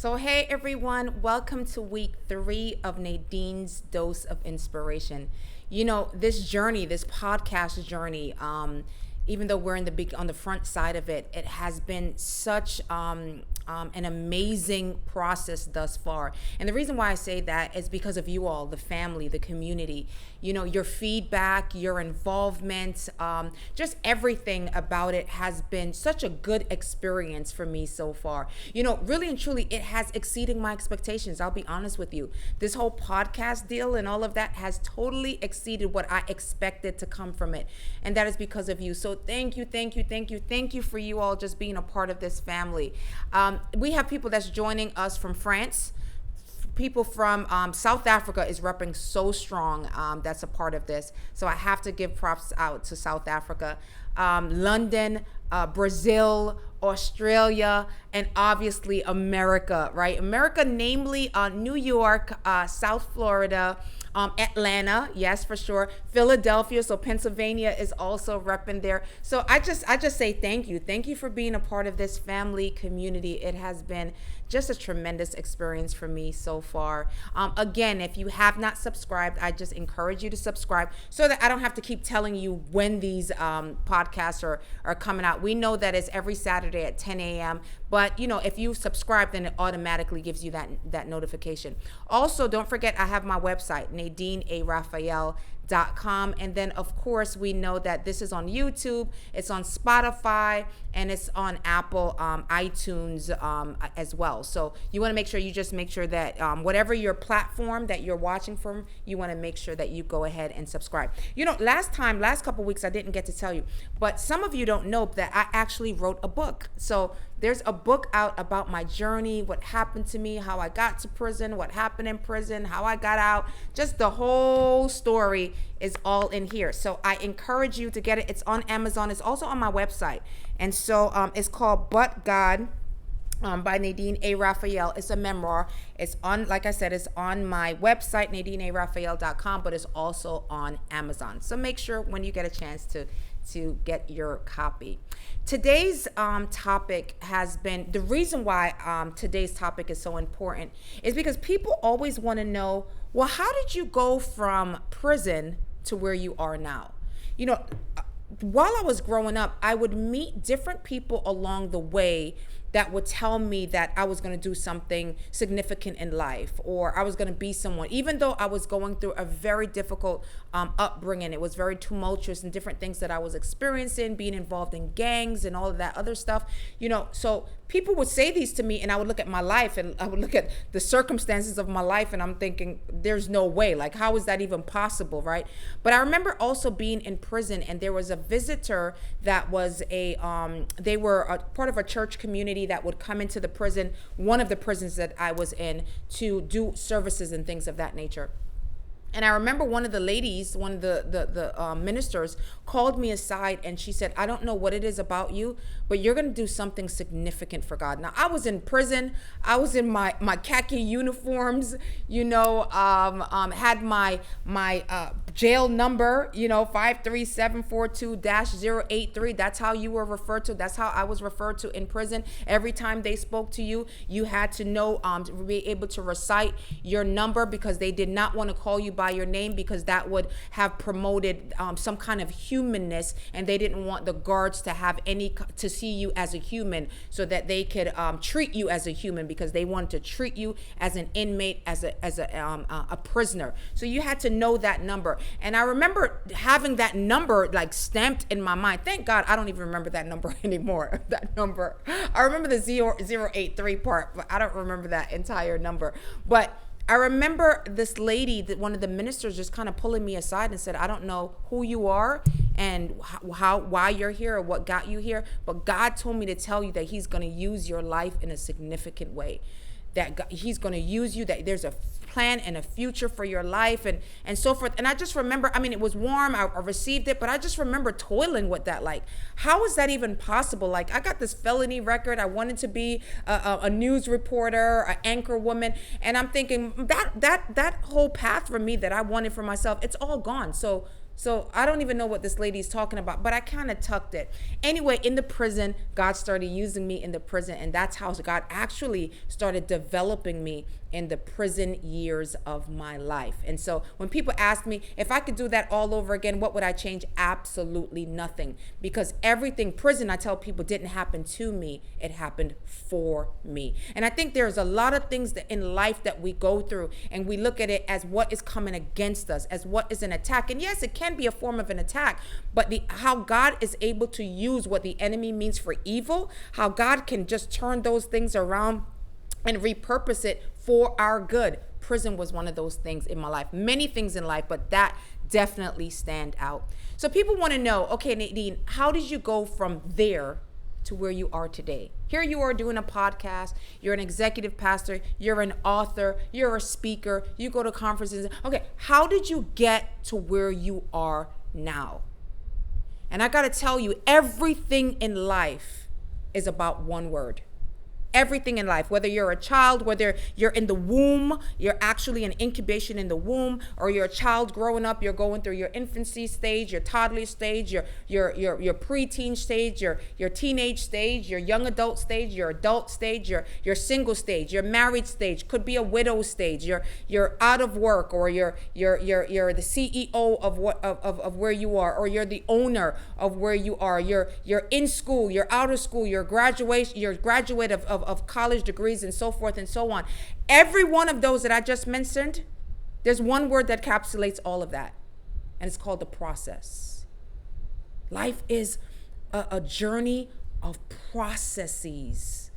So, hey everyone, welcome to week 3 of Nadine's Dose of Inspiration. This journey, this podcast journey, even though we're in the big on the front side of it, it has been such an amazing process thus far. And the reason why I say that is because of you all, the family, the community. Your feedback, your involvement, just everything about it has been such a good experience for me so far. Really and truly, it has exceeded my expectations. I'll be honest with you. This whole podcast deal and all of that has totally exceeded what I expected to come from it. And that is because of you. So thank you for you all just being a part of this family. We have people that's joining us from France. People from South Africa is repping so strong. That's a part of this. So I have to give props out to South Africa, London, Brazil, Australia, and obviously America, right? America, namely New York, South Florida, Atlanta, yes, for sure. Philadelphia, so Pennsylvania is also repping there. So I just say thank you. Thank you for being a part of this family community. It has been just a tremendous experience for me so far. Again, if you have not subscribed, I just encourage you to subscribe so that I don't have to keep telling you when these podcasts are coming out. We know that it's every Saturday at 10 a.m. But, if you subscribe, then it automatically gives you that notification. Also, don't forget, I have my website, NadineARaphael.com. And then, of course, we know that this is on YouTube, it's on Spotify, and it's on Apple iTunes as well. So you want to make sure that whatever your platform that you're watching from, you want to make sure that you go ahead and subscribe. Last couple weeks, I didn't get to tell you, but some of you don't know that I actually wrote a book. So there's a book out about my journey, what happened to me, how I got to prison, what happened in prison, how I got out. Just the whole story is all in here. So I encourage you to get it. It's on Amazon. It's also on my website. And so it's called But God by Nadine A. Raphael. It's a memoir. It's on, like I said, it's on my website, NadineARaphael.com, but it's also on Amazon. So make sure when you get a chance to get your copy. Today's topic has been, the reason why today's topic is so important is because people always want to know, well, how did you go from prison to where you are now? While I was growing up, I would meet different people along the way that would tell me that I was going to do something significant in life, or I was going to be someone, even though I was going through a very difficult upbringing. It was very tumultuous and different things that I was experiencing, being involved in gangs and all of that other stuff. So people would say these to me, and I would look at my life and I would look at the circumstances of my life, and I'm thinking, there's no way. Like, how is that even possible, right? But I remember also being in prison, and there was a visitor that was they were a part of a church community that would come into the prison, one of the prisons that I was in, to do services and things of that nature. And I remember one of the ladies, one of the ministers, called me aside, and she said, I don't know what it is about you, but you're going to do something significant for God. Now, I was in prison. I was in my khaki uniforms, had my jail number, 53742-083. That's how you were referred to. That's how I was referred to in prison. Every time they spoke to you, you had to know, to be able to recite your number, because they did not want to call you by your name, because that would have promoted some kind of humanness, and they didn't want the guards to have to see you as a human, so that they could treat you as a human, because they wanted to treat you as an inmate, as a prisoner. So you had to know that number. And I remember having that number like stamped in my mind. Thank God I don't even remember that number anymore. That number, I remember the 083 part, but I don't remember that entire number. But I remember this lady, that one of the ministers, just kind of pulling me aside and said, I don't know who you are and why you're here or what got you here, but God told me to tell you that he's going to use your life in a significant way, that he's going to use you, that there's a plan and a future for your life, and so forth. And I just remember, it was warm, I received it, but I just remember toiling with that. Like, how is that even possible? Like, I got this felony record. I wanted to be a news reporter, an anchor woman, and I'm thinking that whole path for me that I wanted for myself, it's all gone. So So I don't even know what this lady is talking about, but I kind of tucked it. Anyway, in the prison, God started using me in the prison, and that's how God actually started developing me in the prison years of my life. And so when people ask me if I could do that all over again, what would I change? Absolutely nothing. Because everything, prison, I tell people, didn't happen to me. It happened for me. And I think there's a lot of things that in life that we go through, and we look at it as what is coming against us, as what is an attack. And yes, it can be a form of an attack, but how God is able to use what the enemy means for evil, how God can just turn those things around and repurpose it for our good. Prison was one of those things in my life. Many things in life, but that definitely stand out. So people want to know, okay, Nadine, how did you go from there to where you are today? Here you are doing a podcast. You're an executive pastor. You're an author. You're a speaker. You go to conferences. Okay, how did you get to where you are now? And I got to tell you, everything in life is about one word. Everything in life, whether you're a child, whether you're in the womb, you're actually in incubation in the womb, or you're a child growing up, you're going through your infancy stage, your toddler stage, your preteen stage, your teenage stage, your young adult stage, your adult stage, your single stage, your married stage, could be a widow stage, you're out of work, or you're the CEO of where you are, or you're the owner of where you are, you're in school, you're out of school, you're graduate of college degrees, and so forth and so on. Every one of those that I just mentioned, there's one word that encapsulates all of that, and it's called the process. Life is a journey of processes.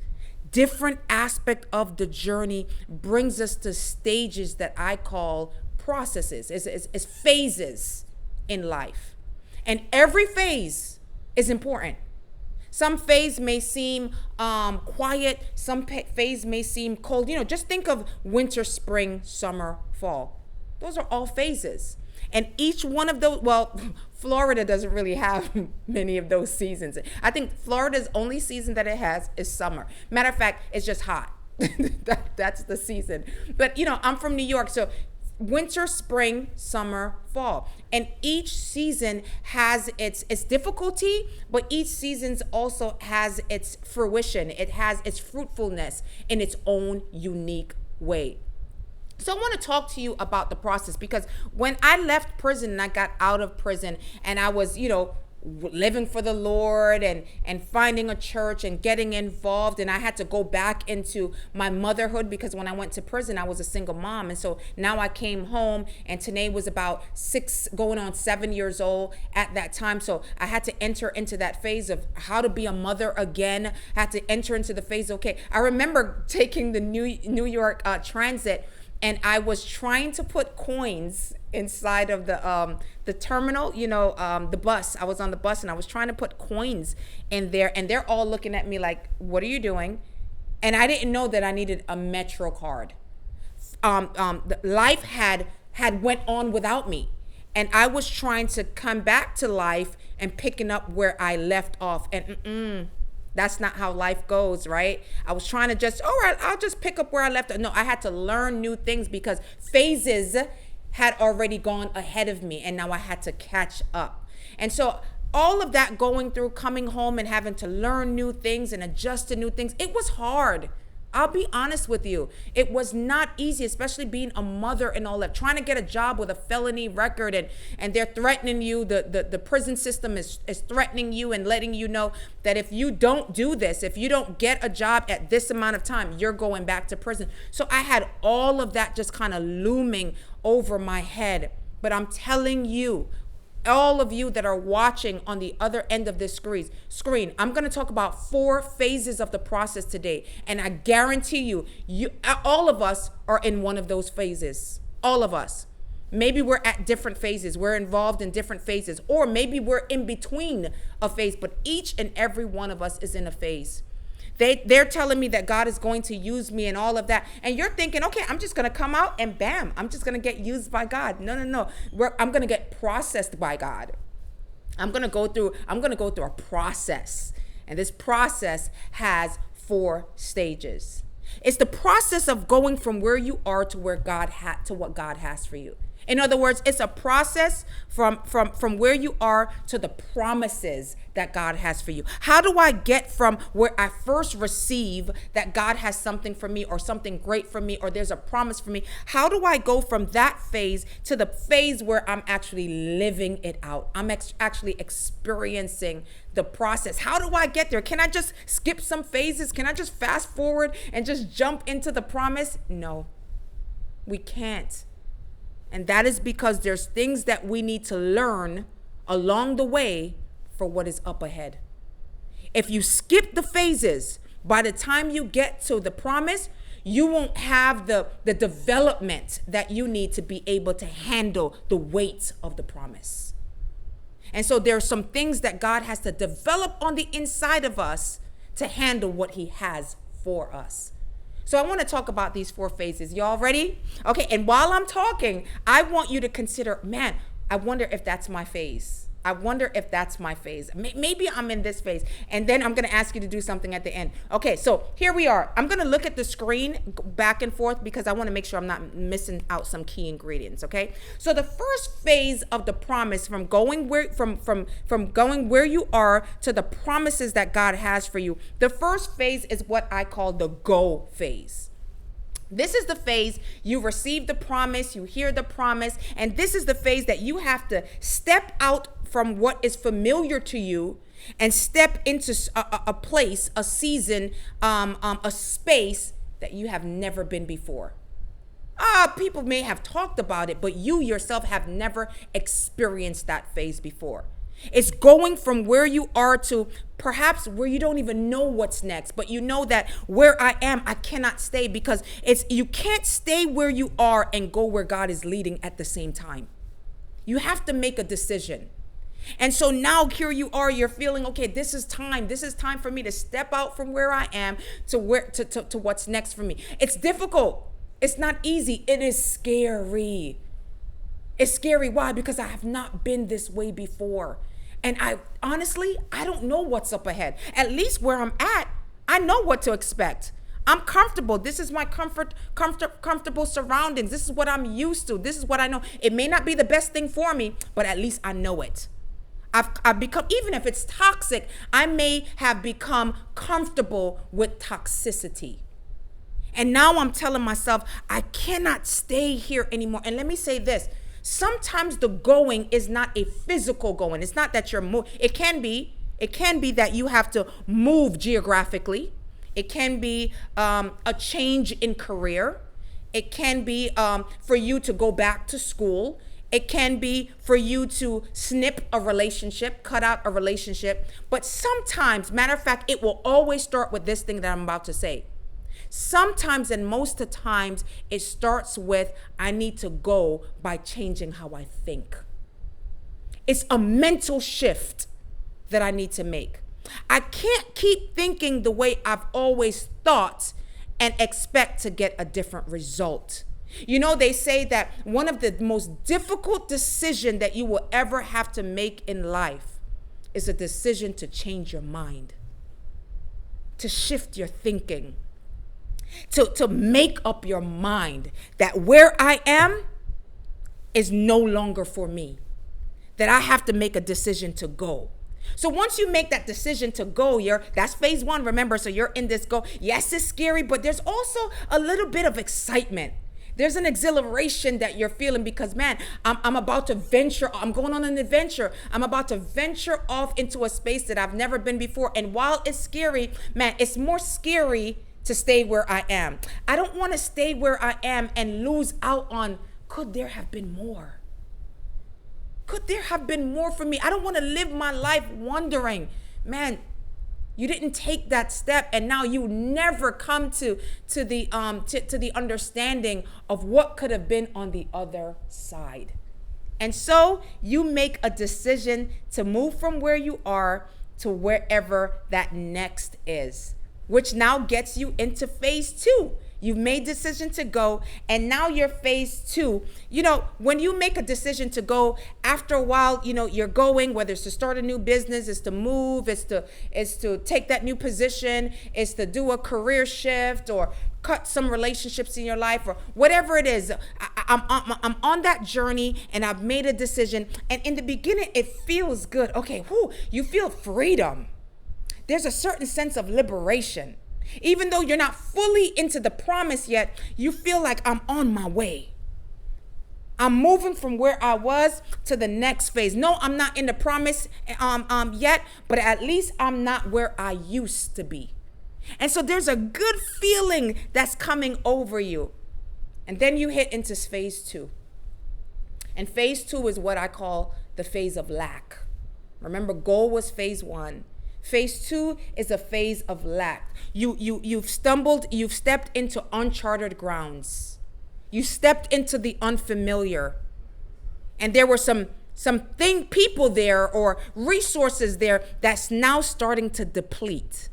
Different aspect of the journey brings us to stages that I call processes. It's phases in life, and every phase is important. Some phase may seem quiet. Some phase may seem cold. Just think of winter, spring, summer, fall. Those are all phases. And each one of those, well, Florida doesn't really have many of those seasons. I think Florida's only season that it has is summer. Matter of fact, it's just hot. That's the season. But, I'm from New York, so winter, spring, summer, fall. And each season has its difficulty, but each season also has its fruition. It has its fruitfulness in its own unique way. So I want to talk to you about the process, because when I left prison and I got out of prison and I was, living for the Lord and finding a church and getting involved, and I had to go back into my motherhood, because when I went to prison I was a single mom, and so now I came home, and Tanae was about 6 going on 7 years old at that time. So I had to enter into that phase of how to be a mother again. I had to enter into the phase, okay, I remember taking the New York Transit, and I was trying to put coins inside of the terminal, the bus. I was on the bus and I was trying to put coins in there, and they're all looking at me like, what are you doing? And I didn't know that I needed a Metro card. Life had went on without me, and I was trying to come back to life and picking up where I left off, and that's not how life goes, right? I was trying to just, all right, I'll just pick up where I left. No, I had to learn new things, because phases had already gone ahead of me, and now I had to catch up. And so all of that going through, coming home and having to learn new things and adjust to new things, it was hard. I'll be honest with you. It was not easy, especially being a mother and all that, trying to get a job with a felony record, and they're threatening you. The prison system is threatening you and letting you know that if you don't do this, if you don't get a job at this amount of time, you're going back to prison. So I had all of that just kind of looming over my head. But I'm telling you, all of you that are watching on the other end of this screen, I'm going to talk about 4 phases of the process today. And I guarantee you, all of us are in one of those phases. All of us. Maybe we're at different phases. We're involved in different phases. Or maybe we're in between a phase. But each and every one of us is in a phase. They're telling me that God is going to use me and all of that. And you're thinking, okay, I'm just going to come out and bam, I'm just going to get used by God. No. I'm going to get processed by God. I'm going to go through a process. And this process has 4 stages. It's the process of going from where you are to where to what God has for you. In other words, it's a process from where you are to the promises that God has for you. How do I get from where I first receive that God has something for me or something great for me or there's a promise for me? How do I go from that phase to the phase where I'm actually living it out? I'm actually experiencing the process. How do I get there? Can I just skip some phases? Can I just fast forward and just jump into the promise? No, we can't. And that is because there's things that we need to learn along the way for what is up ahead. If you skip the phases, by the time you get to the promise, you won't have the development that you need to be able to handle the weight of the promise. And so there are some things that God has to develop on the inside of us to handle what he has for us. So I want to talk about these 4 phases. Y'all ready? Okay, and while I'm talking, I want you to consider, man, I wonder if that's my phase. I wonder if that's my phase. Maybe I'm in this phase. And then I'm going to ask you to do something at the end. Okay, so here we are. I'm going to look at the screen back and forth because I want to make sure I'm not missing out some key ingredients, okay? So the first phase of the promise from going where going where you are to the promises that God has for you. The first phase is what I call the go phase. This is the phase you receive the promise, you hear the promise, and this is the phase that you have to step out from what is familiar to you and step into a place, a season, a space that you have never been before. People may have talked about it, but you yourself have never experienced that phase before. It's going from where you are to perhaps where you don't even know what's next, but you know that where I am, I cannot stay because you can't stay where you are and go where God is leading at the same time. You have to make a decision. And so now here you are, you're feeling, okay, this is time for me to step out from where I am to what's next for me. It's difficult. It's not easy. It is scary. It's scary. Why? Because I have not been this way before. And I don't know what's up ahead. At least where I'm at, I know what to expect. I'm comfortable. This is my comfortable surroundings. This is what I'm used to. This is what I know. It may not be the best thing for me, but at least I know it. I've become, even if it's toxic, I may have become comfortable with toxicity. And now I'm telling myself, I cannot stay here anymore. And let me say this. Sometimes the going is not a physical going. It's not that you're moving. It can be that you have to move geographically. It can be a change in career. It can be for you to go back to school. It can be for you to snip a relationship, cut out a relationship. But sometimes, matter of fact, it will always start with this thing that I'm about to say. Sometimes and most of the times it starts with I need to go by changing how I think. It's a mental shift that I need to make. I can't keep thinking the way I've always thought and expect to get a different result. You know, they say that one of the most difficult decisions that you will ever have to make in life is a decision to change your mind, to shift your thinking. To make up your mind that where I am is no longer for me, that I have to make a decision to go. So once you make that decision to go, that's phase 1, remember, so you're in this go. Yes, it's scary, but there's also a little bit of excitement. There's an exhilaration that you're feeling because, man, I'm about to venture. I'm going on an adventure. I'm about to venture off into a space that I've never been before. And while it's scary, man, it's more scary to stay where I am. I don't want to stay where I am and lose out on, could there have been more? Could there have been more for me? I don't want to live my life wondering, man, you didn't take that step and now you never come to the understanding of what could have been on the other side. And so you make a decision to move from where you are to wherever that next is, which now gets you into phase 2. You've made decision to go, and now you're phase 2. You know, when you make a decision to go, after a while, you know, you're going, whether it's to start a new business, it's to move, it's to take that new position, it's to do a career shift or cut some relationships in your life or whatever it is. I'm on that journey and I've made a decision. And in the beginning, it feels good. Okay, you feel freedom. There's a certain sense of liberation. Even though you're not fully into the promise yet, you feel like I'm on my way. I'm moving from where I was to the next phase. No, I'm not in the promise yet, but at least I'm not where I used to be. And so there's a good feeling that's coming over you. And then you hit into phase 2. And phase 2 is what I call the phase of lack. Remember, goal was phase 1. Phase 2 is a phase of lack. You've stepped into uncharted grounds. You stepped into the unfamiliar. And there were some people there or resources there that's now starting to deplete.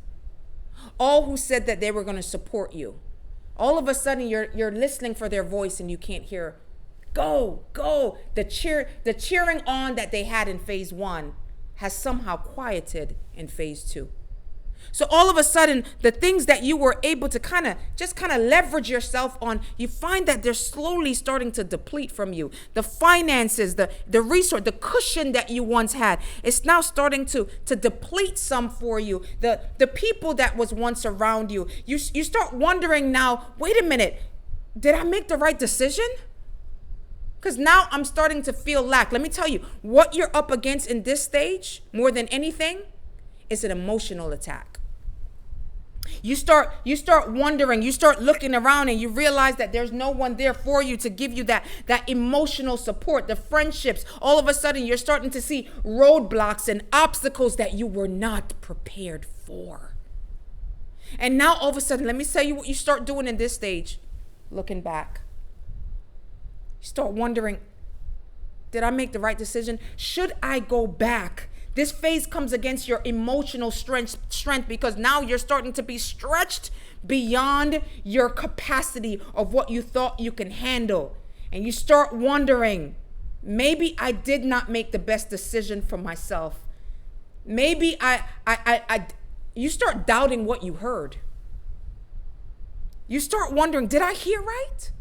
All who said that they were going to support you. All of a sudden you're listening for their voice and you can't hear, go. The cheering on that they had in phase 1 has somehow quieted in phase 2. So all of a sudden, the things that you were able to kind of leverage yourself on, you find that they're slowly starting to deplete from you. The finances, the resource, the cushion that you once had, it's now starting to deplete some for you. The people that was once around you, you start wondering now, wait a minute, did I make the right decision? Because now I'm starting to feel lack. Let me tell you, what you're up against in this stage, more than anything, is an emotional attack. You start wondering, you start looking around and you realize that there's no one there for you to give you that emotional support, the friendships. All of a sudden, you're starting to see roadblocks and obstacles that you were not prepared for. And now all of a sudden, let me tell you what you start doing in this stage, looking back. You start wondering, did I make the right decision? Should I go back? This phase comes against your emotional strength because now you're starting to be stretched beyond your capacity of what you thought you can handle. And you start wondering, maybe I did not make the best decision for myself. Maybe you start doubting what you heard. You start wondering, did I hear right?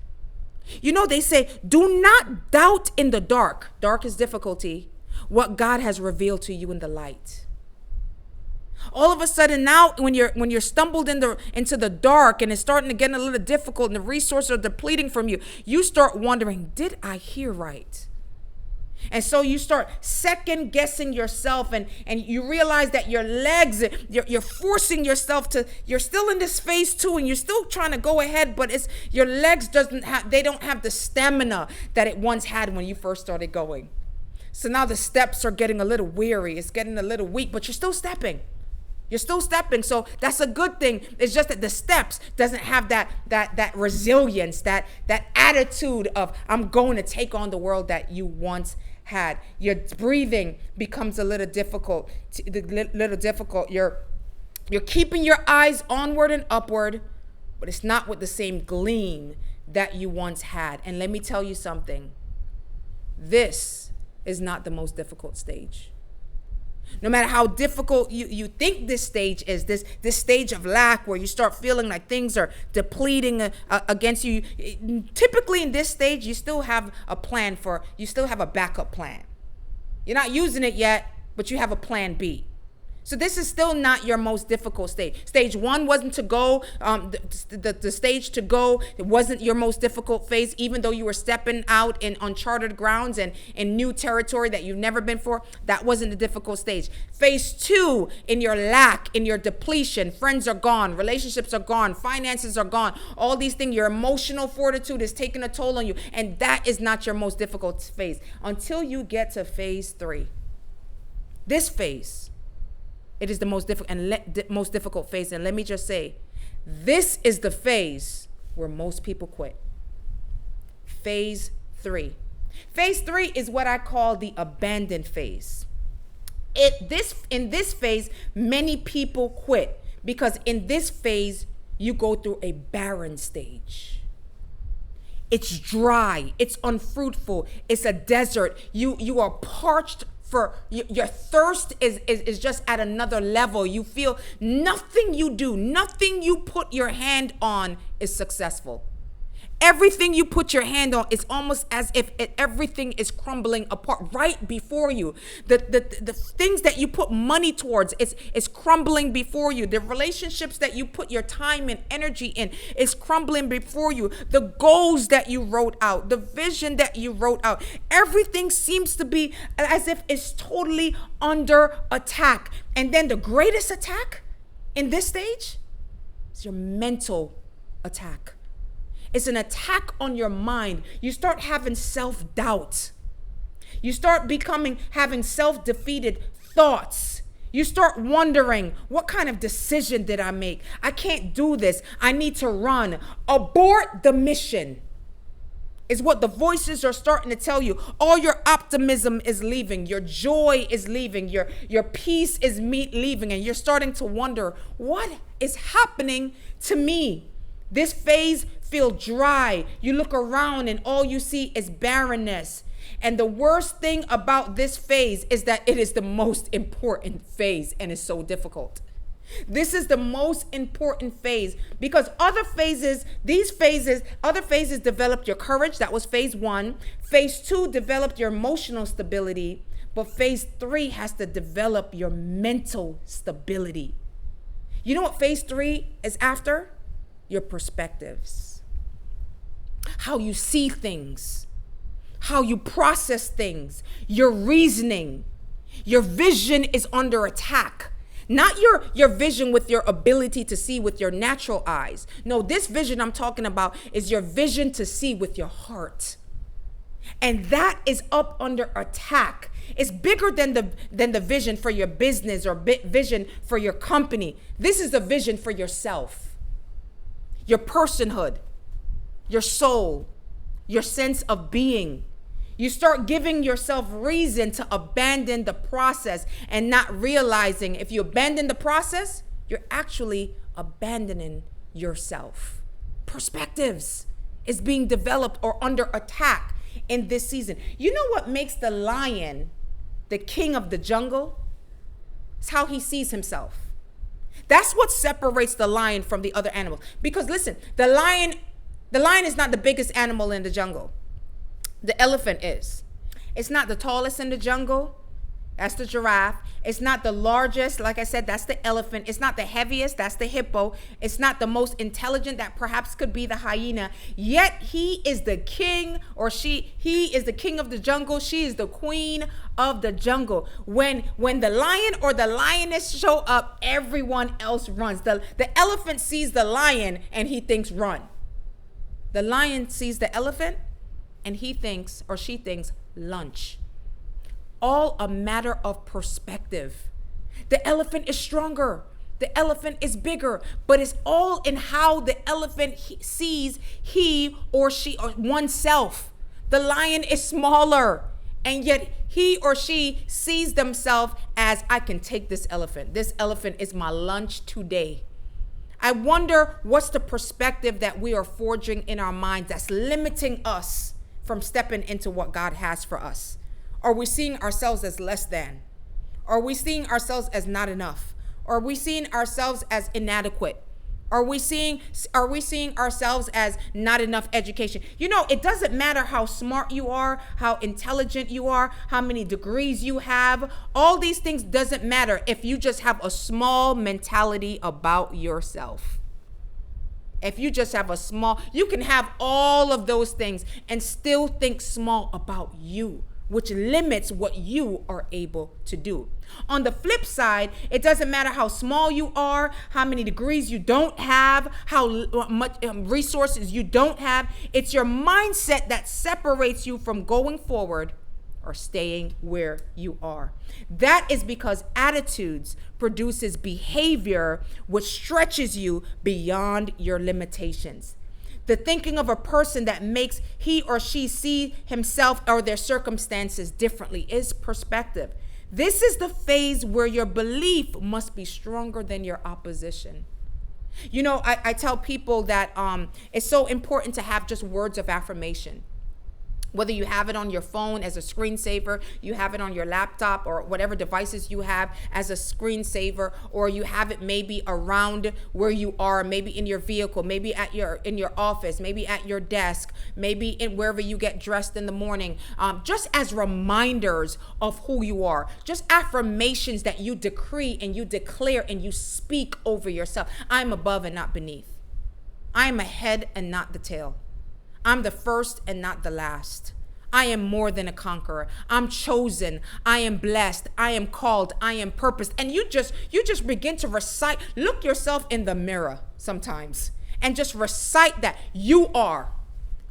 You know, they say, do not doubt in the dark. Dark is difficulty. What God has revealed to you in the light. All of a sudden now, when you're stumbled into the dark and it's starting to get a little difficult and the resources are depleting from you, you start wondering, did I hear right? And so you start second guessing yourself and you realize that your legs, you're forcing yourself you're still in this phase 2 and you're still trying to go ahead, but it's your legs don't have the stamina that it once had when you first started going. So now the steps are getting a little weary. It's getting a little weak, but you're still stepping. So that's a good thing. It's just that the steps doesn't have that resilience, that attitude of I'm going to take on the world that you once had. Your breathing becomes a little difficult. You're keeping your eyes onward and upward, but it's not with the same gleam that you once had. And let me tell you something. This is not the most difficult stage. No matter how difficult you think this stage is, this stage of lack where you start feeling like things are depleting against you, typically in this stage, you still have a backup plan. You're not using it yet, but you have a plan B. So this is still not your most difficult stage. Stage 1 wasn't to go, the stage to go, it wasn't your most difficult phase, even though you were stepping out in uncharted grounds and in new territory that you've never been for. That wasn't the difficult stage. Phase 2, in your lack, in your depletion, friends are gone, relationships are gone, finances are gone, all these things, your emotional fortitude is taking a toll on you. And that is not your most difficult phase until you get to phase 3. This phase, it is the most difficult phase. And let me just say, this is the phase where most people quit. Phase 3. Phase 3 is what I call the abandoned phase. In this phase, many people quit because in this phase, you go through a barren stage. It's dry. It's unfruitful. It's a desert. You are parched. Your thirst is just at another level. You feel nothing you do, nothing you put your hand on is successful. Everything you put your hand on, it's almost as if everything is crumbling apart right before you. The things that you put money towards, it's crumbling before you. The relationships that you put your time and energy in is crumbling before you. The goals that you wrote out, the vision that you wrote out, everything seems to be as if it's totally under attack. And then the greatest attack in this stage is your mental attack. It's an attack on your mind. You start having self-doubt. You start having self-defeated thoughts. You start wondering, what kind of decision did I make? I can't do this. I need to run. Abort the mission is what the voices are starting to tell you. All your optimism is leaving. Your joy is leaving. Your peace is leaving. And you're starting to wonder, what is happening to me? This phase feels dry. You look around and all you see is barrenness. And the worst thing about this phase is that it is the most important phase and it's so difficult. This is the most important phase because other phases developed your courage. That was phase 1. Phase 2 developed your emotional stability. But phase 3 has to develop your mental stability. You know what phase 3 is after? Your perspectives. How you see things. How you process things. Your reasoning. Your vision is under attack. Not your vision with your ability to see with your natural eyes. No, this vision I'm talking about is your vision to see with your heart. And that is up under attack. It's bigger than the vision for your business or vision for your company. This is the vision for yourself. Your personhood, your soul, your sense of being. You start giving yourself reason to abandon the process and not realizing if you abandon the process, you're actually abandoning yourself. Perspectives is being developed or under attack in this season. You know what makes the lion the king of the jungle? It's how he sees himself. That's what separates the lion from the other animals. Because listen, the lion is not the biggest animal in the jungle. The elephant is. It's not the tallest in the jungle. That's the giraffe. It's not the largest. Like I said, that's the elephant. It's not the heaviest. That's the hippo. It's not the most intelligent. That perhaps could be the hyena. Yet he is the king he is the king of the jungle. She is the queen of the jungle. When the lion or the lioness show up, everyone else runs. The elephant sees the lion and he thinks run. The lion sees the elephant and he thinks or she thinks lunch. All a matter of perspective. The elephant is stronger. The elephant is bigger, but it's all in how the elephant sees he or she or oneself. The lion is smaller, and yet he or she sees themselves as, I can take this elephant. This elephant is my lunch today. I wonder what's the perspective that we are forging in our minds that's limiting us from stepping into what God has for us. Are we seeing ourselves as less than? Are we seeing ourselves as not enough? Are we seeing ourselves as inadequate? Are we seeing ourselves as not enough education? You know, it doesn't matter how smart you are, how intelligent you are, how many degrees you have. All these things doesn't matter if you just have a small mentality about yourself. If you just have you can have all of those things and still think small about you, which limits what you are able to do. On the flip side, it doesn't matter how small you are, how many degrees you don't have, how much resources you don't have. It's your mindset that separates you from going forward or staying where you are. That is because attitudes produces behavior which stretches you beyond your limitations. The thinking of a person that makes he or she see himself or their circumstances differently is perspective. This is the phase where your belief must be stronger than your opposition. You know, I tell people that it's so important to have just words of affirmation. Whether you have it on your phone as a screensaver, you have it on your laptop or whatever devices you have as a screensaver, or you have it maybe around where you are, maybe in your vehicle, maybe in your office, maybe at your desk, maybe in wherever you get dressed in the morning, just as reminders of who you are, just affirmations that you decree and you declare and you speak over yourself. I'm above and not beneath. I am ahead and not the tail. I'm the first and not the last. I am more than a conqueror. I'm chosen. I am blessed. I am called. I am purposed. And you just begin to recite. Look yourself in the mirror sometimes and just recite that you are.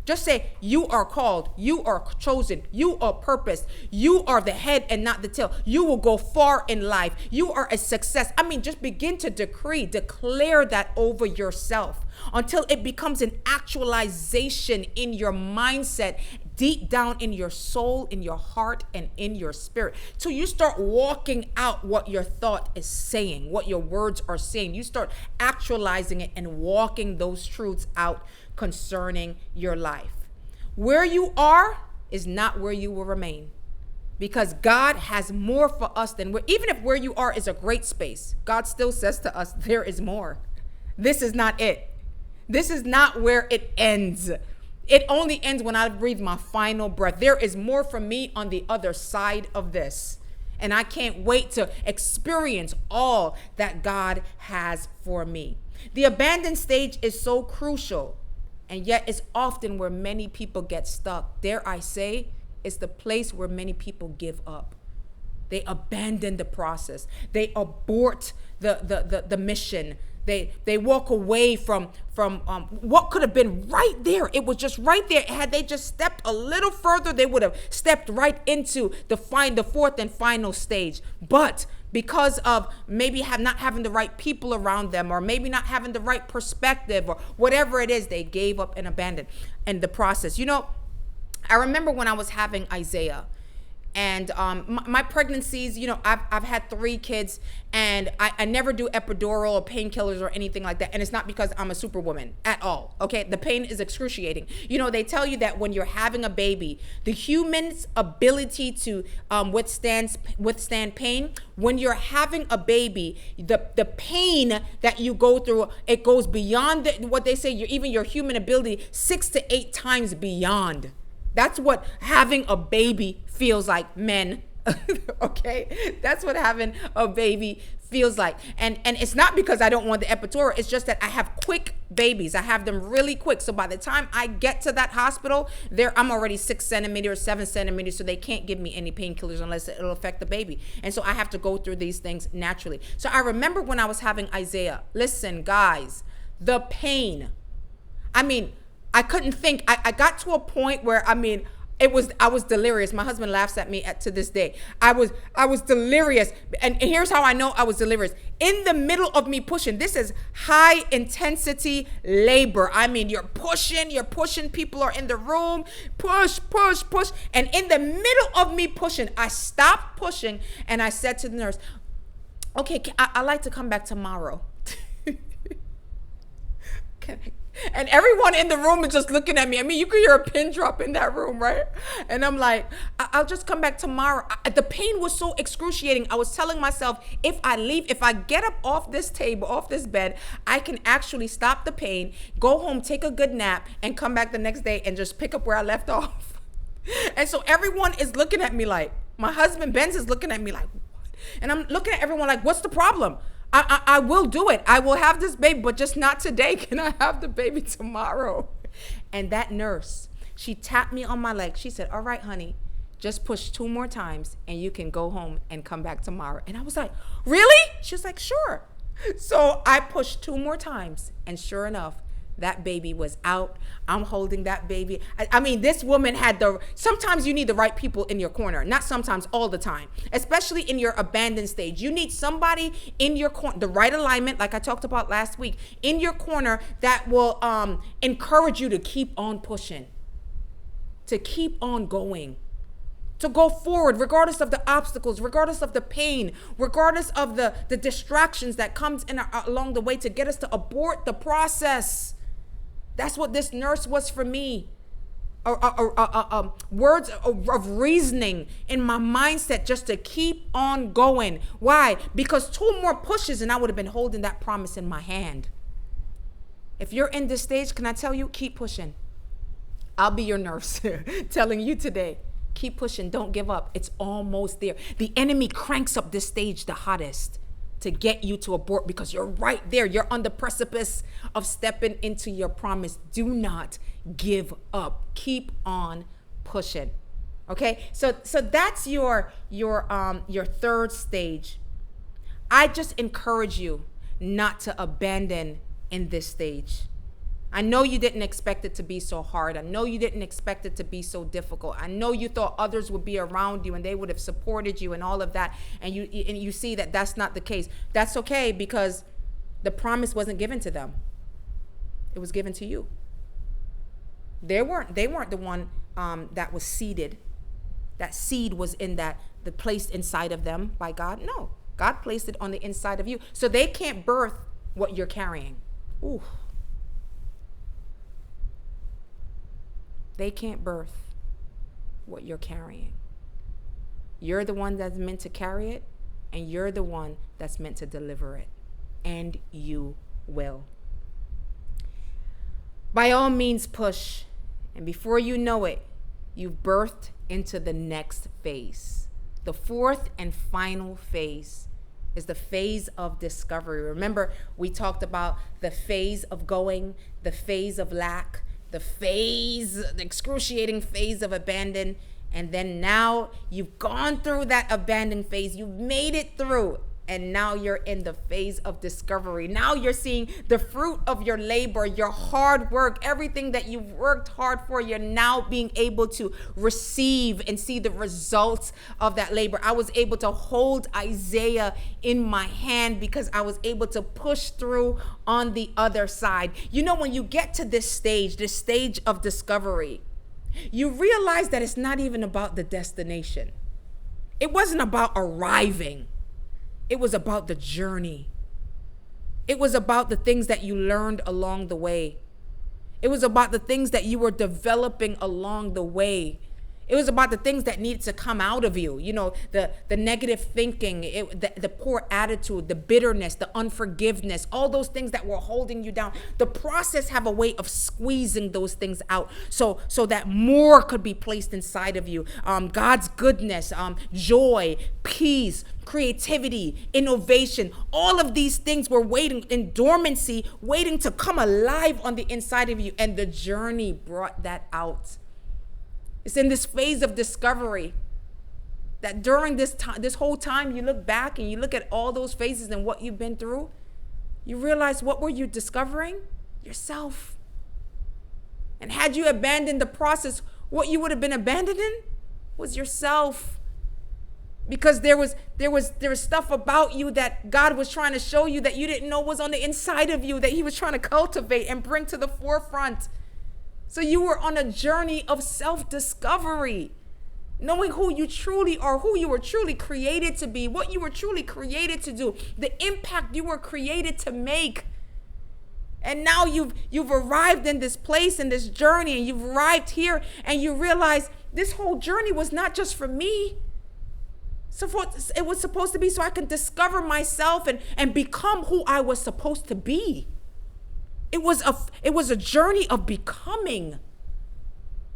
Just say, you are called, you are chosen, you are purposed, you are the head and not the tail. You will go far in life. You are a success. I mean, just begin to declare that over yourself until it becomes an actualization in your mindset, deep down in your soul, in your heart, and in your spirit. So you start walking out what your thought is saying, what your words are saying. You start actualizing it and walking those truths out concerning your life. Where you are is not where you will remain, because God has more for us than even if where you are is a great space, God still says to us, there is more. This is not it. This is not where it ends. It only ends when I breathe my final breath. There is more for me on the other side of this. And I can't wait to experience all that God has for me. The abandoned stage is so crucial. And yet it's often where many people get stuck. Dare I say, it's the place where many people give up. They abandon the process. They abort the mission. They walk away from what could have been right there. It was just right there. Had they just stepped a little further, they would have stepped right into the fourth and final stage. But because of maybe not having the right people around them, or maybe not having the right perspective, or whatever it is, they gave up and abandoned in the process. You know, I remember when I was having Isaiah, and my pregnancies, you know, I've had 3 kids, and I never do epidural or painkillers or anything like that. And it's not because I'm a superwoman at all. Okay, the pain is excruciating. You know, they tell you that when you're having a baby, the human's ability to withstand pain, when you're having a baby, the pain that you go through, it goes beyond what they say, your human ability, 6 to 8 times beyond. That's what having a baby feels like, men. Okay, that's what having a baby feels like. And it's not because I don't want the epidural. It's just that I have quick babies. I have them really quick. So by the time I get to that hospital, I'm already 6 centimeters, 7 centimeters. So they can't give me any painkillers unless it'll affect the baby. And so I have to go through these things naturally. So I remember when I was having Isaiah, listen, guys, the pain. I mean, I couldn't think. I got to a point where, I mean, I was delirious. My husband laughs at me to this day. I was delirious. And here's how I know I was delirious. In the middle of me pushing, this is high intensity labor. I mean, you're pushing, people are in the room, push. And in the middle of me pushing, I stopped pushing and I said to the nurse, okay, I'd like to come back tomorrow. And everyone in the room is just looking at me. I mean, you could hear a pin drop in that room, right? And I'm like, I'll just come back tomorrow. The pain was so excruciating. I was telling myself, if I get up off this table, off this bed, I can actually stop the pain, go home, take a good nap, and come back the next day and just pick up where I left off. And so everyone is looking at me like, my husband, Benz, is looking at me like, what? And I'm looking at everyone like, what's the problem? I will do it. I will have this baby, but just not today. Can I have the baby tomorrow? And that nurse, she tapped me on my leg. She said, all right, honey, just push 2 more times and you can go home and come back tomorrow. And I was like, really? She was like, sure. So I pushed 2 more times, and sure enough, that baby was out. I'm holding that baby. I mean, this woman had sometimes you need the right people in your corner. Not sometimes, all the time. Especially in your abandoned stage. You need somebody in your corner, the right alignment, like I talked about last week, in your corner that will encourage you to keep on pushing, to keep on going, to go forward regardless of the obstacles, regardless of the pain, regardless of the distractions that comes in along the way to get us to abort the process. That's what this nurse was for me. words of reasoning in my mindset just to keep on going. Why? Because 2 more pushes and I would have been holding that promise in my hand. If you're in this stage, can I tell you, keep pushing. I'll be your nurse telling you today, keep pushing, don't give up. It's almost there. The enemy cranks up this stage the hottest to get you to abort because you're right there. You're on the precipice of stepping into your promise. Do not give up. Keep on pushing. Okay? So that's your 3rd stage. I just encourage you not to abandon in this stage. I know you didn't expect it to be so hard. I know you didn't expect it to be so difficult. I know you thought others would be around you and they would have supported you and all of that. And you see that that's not the case. That's okay, because the promise wasn't given to them. It was given to you. They weren't the one that was seeded. That seed was the placed inside of them by God. No, God placed it on the inside of you. So they can't birth what you're carrying. Ooh. They can't birth what you're carrying. You're the one that's meant to carry it, and you're the one that's meant to deliver it. And you will. By all means, push. And before you know it, you've birthed into the next phase. The 4th and final phase is the phase of discovery. Remember, we talked about the phase of going, the phase of lack, the excruciating phase of abandon. And then now you've gone through that abandon phase. You've made it through. And now you're in the phase of discovery. Now you're seeing the fruit of your labor, your hard work, everything that you've worked hard for. You're now being able to receive and see the results of that labor. I was able to hold Isaiah in my hand because I was able to push through on the other side. You know, when you get to this stage of discovery, you realize that it's not even about the destination. It wasn't about arriving. It was about the journey. It was about the things that you learned along the way. It was about the things that you were developing along the way. It was about the things that needed to come out of you. You know, the negative thinking, the poor attitude, the bitterness, the unforgiveness, all those things that were holding you down. The process have a way of squeezing those things out so that more could be placed inside of you. God's goodness, joy, peace, creativity, innovation, all of these things were waiting in dormancy, waiting to come alive on the inside of you. And the journey brought that out. It's in this phase of discovery that during this whole time, you look back and you look at all those phases and what you've been through, you realize, what were you discovering? Yourself. And had you abandoned the process, what you would have been abandoning was yourself. Because there was stuff about you that God was trying to show you that you didn't know was on the inside of you, that he was trying to cultivate and bring to the forefront. So you were on a journey of self-discovery, knowing who you truly are, who you were truly created to be, what you were truly created to do, the impact you were created to make. And now you've arrived in this place, in this journey, and you've arrived here, and you realize this whole journey was not just for me. So it was supposed to be so I can discover myself and become who I was supposed to be. It was a journey of becoming.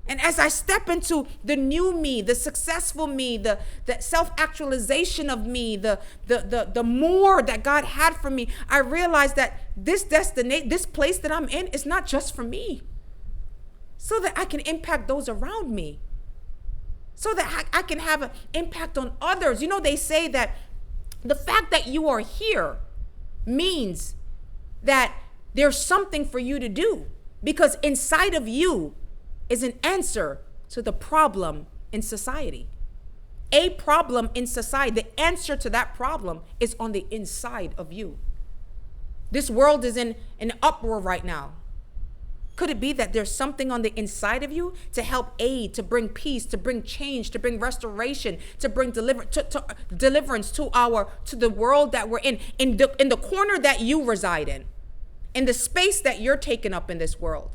And as I step into the new me, the successful me, the self-actualization of me, the more that God had for me, I realized that this place that I'm in is not just for me. So that I can impact those around me. So that I can have an impact on others. You know, they say that the fact that you are here means that there's something for you to do, because inside of you is an answer to the problem in society. A problem in society, the answer to that problem is on the inside of you. This world is in an uproar right now. Could it be that there's something on the inside of you to help aid, to bring peace, to bring change, to bring restoration, to bring deliverance to the world that we're in the corner that you reside in the space that you're taking up in this world?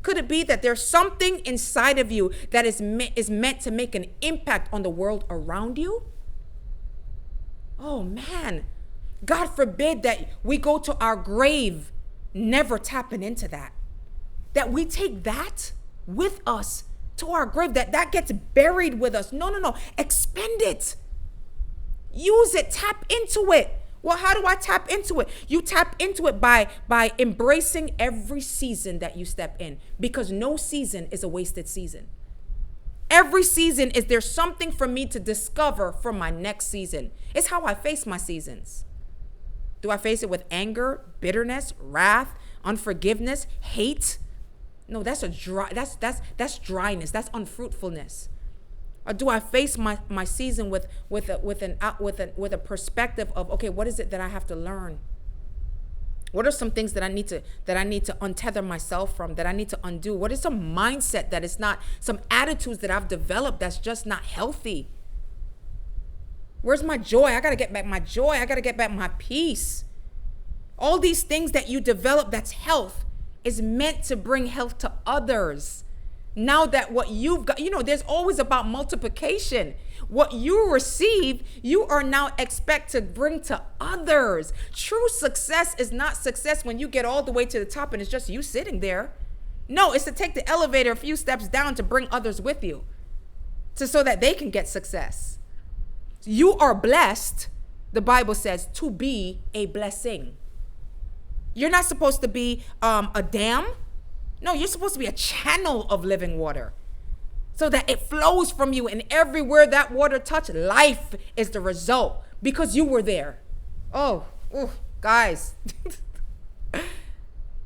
Could it be that there's something inside of you that is meant to make an impact on the world around you? Oh man, God forbid that we go to our grave never tapping into that. That we take that with us to our grave, that gets buried with us. No. Expend it. Use it. Tap into it. Well, how do I tap into it? You tap into it by embracing every season that you step in, because no season is a wasted season. Every season is there something for me to discover for my next season. It's how I face my seasons. Do I face it with anger, bitterness, wrath, unforgiveness, hate? No, that's dryness. That's unfruitfulness. Or do I face my season with a perspective of, okay, what is it that I have to learn? What are some things that I need to untether myself from, that I need to undo? What is some mindset that is not, some attitudes that I've developed that's just not healthy? Where's my joy? I got to get back my joy. I got to get back my peace. All these things that you develop that's health is meant to bring health to others. Now that what you've got, there's always about multiplication. What you receive, you are now expect to bring to others. True success is not success when you get all the way to the top and it's just you sitting there. No, it's to take the elevator a few steps down to bring others with you, so that they can get success. You are blessed, the Bible says, to be a blessing. You're not supposed to be a dam. No, you're supposed to be a channel of living water so that it flows from you, and everywhere that water touches, life is the result because you were there. Oh, guys,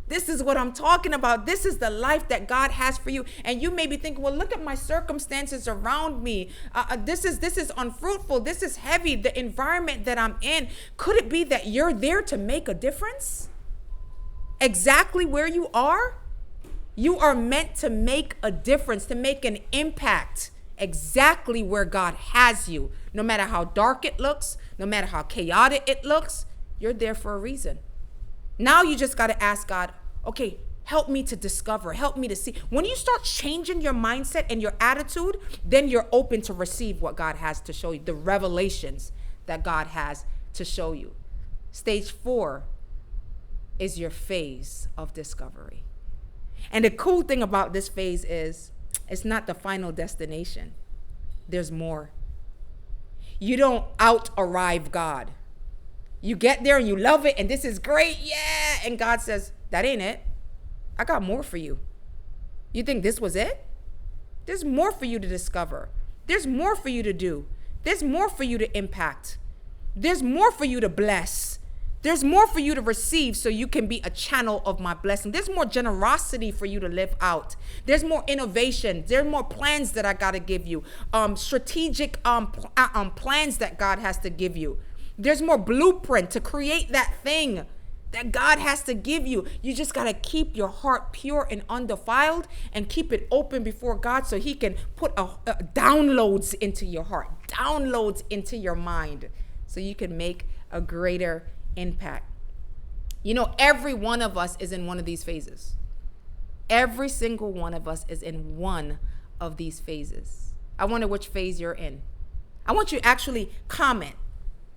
this is what I'm talking about. This is the life that God has for you. And you may be thinking, well, look at my circumstances around me. This is unfruitful. This is heavy. The environment that I'm in. Could it be that you're there to make a difference? Exactly where you are? You are meant to make a difference, to make an impact exactly where God has you. No matter how dark it looks, no matter how chaotic it looks, you're there for a reason. Now you just got to ask God, okay, help me to discover, help me to see. When you start changing your mindset and your attitude, then you're open to receive what God has to show you, the revelations that God has to show you. Stage 4 is your phase of discovery. And the cool thing about this phase is it's not the final destination. There's more. You don't out-arrive God. You get there and you love it and this is great, yeah. And God says, that ain't it. I got more for you. You think this was it? There's more for you to discover. There's more for you to do. There's more for you to impact. There's more for you to bless. There's more for you to receive so you can be a channel of my blessing. There's more generosity for you to live out. There's more innovation. There's more plans that I got to give you. Strategic plans that God has to give you. There's more blueprint to create that thing that God has to give you. You just got to keep your heart pure and undefiled and keep it open before God so he can put downloads into your heart, downloads into your mind so you can make a greater impact. Every one of us is in one of these phases. Every single one of us is in one of these phases. I wonder which phase you're in. I want you to actually comment.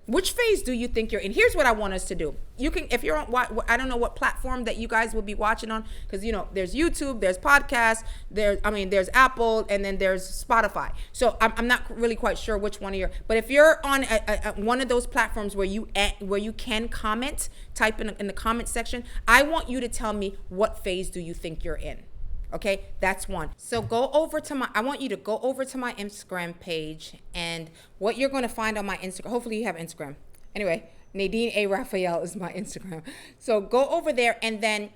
Which phase do you think you're in? Here's what I want us to do. You can, if you're on, I don't know what platform that you guys will be watching on, because there's YouTube, there's podcasts, there's Apple, and then there's Spotify. So I'm not really quite sure which one of your. But if you're on one of those platforms where you can comment, type in the comment section. I want you to tell me what phase do you think you're in. Okay, that's one. So I want you to go over to my Instagram page, and what you're going to find on my Instagram, hopefully you have Instagram. Anyway, Nadine A. Raphael is my Instagram. So go over there, and then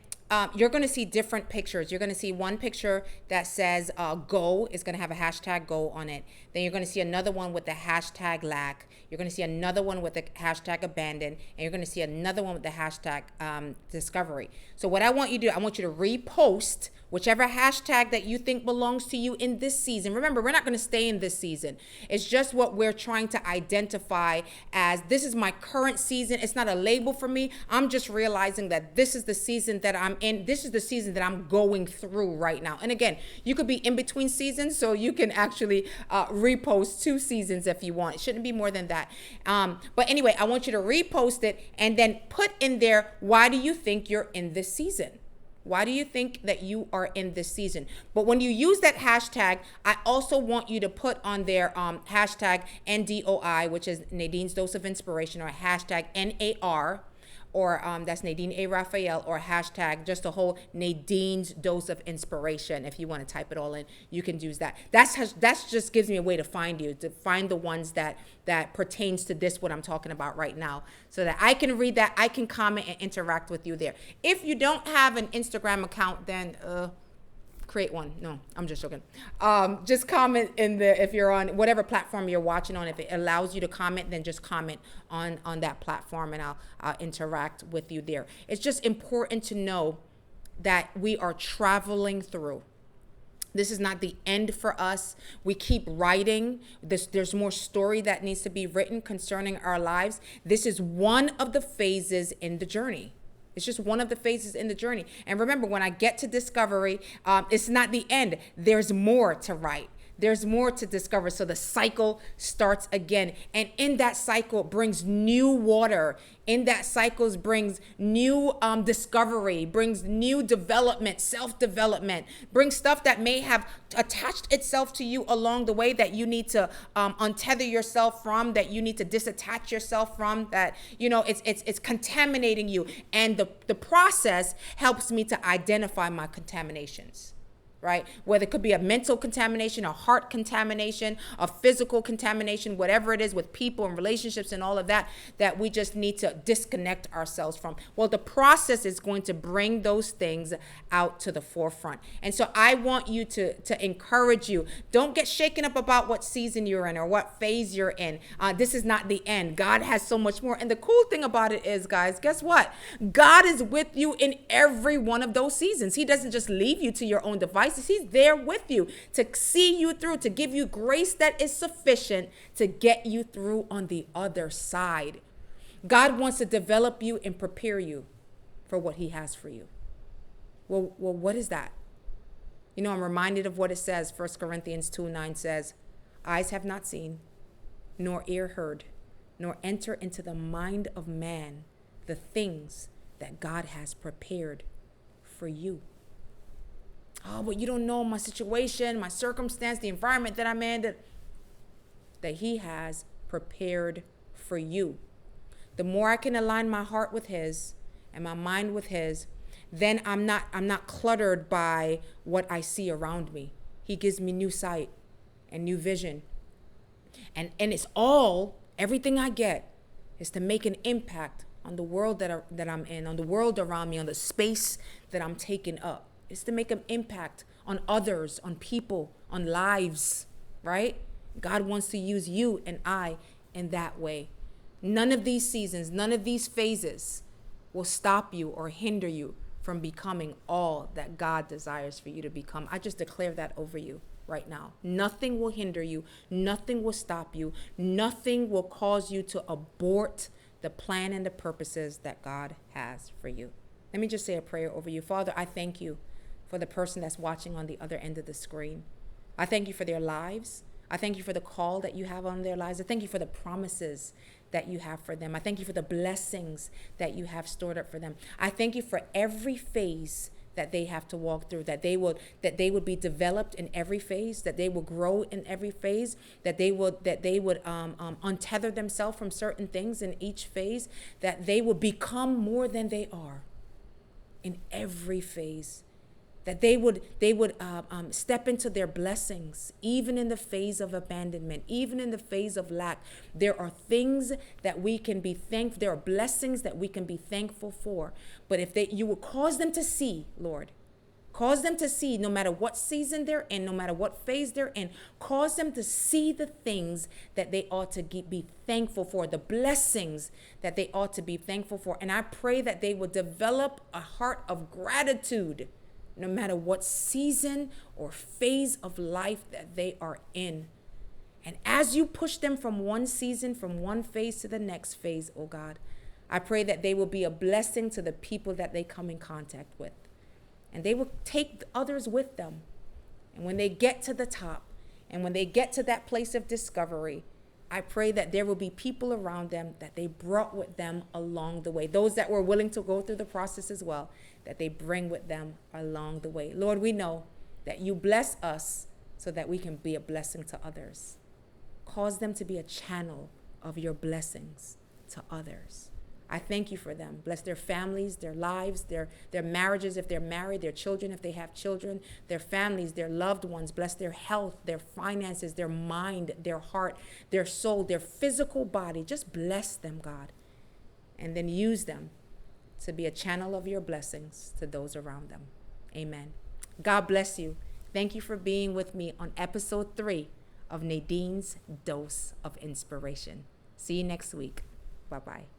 you're going to see different pictures. You're going to see one picture that says go, is going to have a hashtag go on it. Then you're going to see another one with the hashtag lack. You're going to see another one with the hashtag abandon. And you're going to see another one with the hashtag discovery. So what I want you to do, I want you to repost whichever hashtag that you think belongs to you in this season. Remember, we're not going to stay in this season. It's just what we're trying to identify as this is my current season. It's not a label for me. I'm just realizing that this is the season that I'm in. This is the season that I'm going through right now. And again, you could be in between seasons, so you can actually repost 2 seasons if you want. It shouldn't be more than that. But anyway, I want you to repost it and then put in there, why do you think you're in this season? Why do you think that you are in this season? But when you use that hashtag, I also want you to put on there hashtag NDOI, which is Nadine's Dose of Inspiration, or hashtag NAR, or that's Nadine A. Raphael, or hashtag just the whole Nadine's Dose of Inspiration. If you want to type it all in, you can use that. That's just gives me a way to find you, to find the ones that pertains to this, what I'm talking about right now, so that I can read that, I can comment and interact with you there. If you don't have an Instagram account, then create one. No, I'm just joking. Just comment in the, if you're on whatever platform you're watching on, if it allows you to comment, then just comment on that platform, and I'll interact with you there. It's just important to know that we are traveling through. This is not the end for us. We keep writing. There's more story that needs to be written concerning our lives. This is one of the phases in the journey. It's just one of the phases in the journey. And remember, when I get to discovery, it's not the end. There's more to write. There's more to discover. So the cycle starts again. And in that cycle brings new water. In that cycles brings new discovery, brings new development, self-development, brings stuff that may have attached itself to you along the way that you need to untether yourself from, that you need to disattach yourself from, that, you know, it's contaminating you. And the process helps me to identify my contaminations. Right? Whether it could be a mental contamination, a heart contamination, a physical contamination, whatever it is with people and relationships and all of that, that we just need to disconnect ourselves from. Well, the process is going to bring those things out to the forefront. And so I want you to encourage you. Don't get shaken up about what season you're in or what phase you're in. This is not the end. God has so much more. And the cool thing about it is, guys, guess what? God is with you in every one of those seasons. He doesn't just leave you to your own devices. He's there with you to see you through, to give you grace that is sufficient to get you through on the other side. God wants to develop you and prepare you for what he has for you. Well, what is that? You know, I'm reminded of what it says. 1 Corinthians 2:9 says, eyes have not seen, nor ear heard, nor enter into the mind of man the things that God has prepared for you. Oh, but you don't know my situation, my circumstance, the environment that I'm in, that he has prepared for you. The more I can align my heart with his and my mind with his, then I'm not cluttered by what I see around me. He gives me new sight and new vision. And it's everything I get is to make an impact on the world that I'm in, on the world around me, on the space that I'm taking up. It's to make an impact on others, on people, on lives, right? God wants to use you and I in that way. None of these seasons, none of these phases will stop you or hinder you from becoming all that God desires for you to become. I just declare that over you right now. Nothing will hinder you. Nothing will stop you. Nothing will cause you to abort the plan and the purposes that God has for you. Let me just say a prayer over you. Father, I thank you for the person that's watching on the other end of the screen. I thank you for their lives. I thank you for the call that you have on their lives. I thank you for the promises that you have for them. I thank you for the blessings that you have stored up for them. I thank you for every phase that they have to walk through, that they would be developed in every phase, that they will grow in every phase, that they would untether themselves from certain things in each phase, that they will become more than they are in every phase. That they would step into their blessings, even in the phase of abandonment, even in the phase of lack. There are things that we can be thankful. There are blessings that we can be thankful for. But if you will cause them to see, Lord, cause them to see, no matter what season they're in, no matter what phase they're in, cause them to see the things that they ought to be thankful for, the blessings that they ought to be thankful for. And I pray that they will develop a heart of gratitude no matter what season or phase of life that they are in. And as you push them from one season, from one phase to the next phase, oh God, I pray that they will be a blessing to the people that they come in contact with. And they will take others with them. And when they get to the top, and when they get to that place of discovery, I pray that there will be people around them that they brought with them along the way. Those that were willing to go through the process as well, that they bring with them along the way. Lord, we know that you bless us so that we can be a blessing to others. Cause them to be a channel of your blessings to others. I thank you for them. Bless their families, their lives, their marriages if they're married, their children if they have children, their families, their loved ones. Bless their health, their finances, their mind, their heart, their soul, their physical body. Just bless them, God. And then use them to be a channel of your blessings to those around them. Amen. God bless you. Thank you for being with me on episode 3 of Nadine's Dose of Inspiration. See you next week. Bye-bye.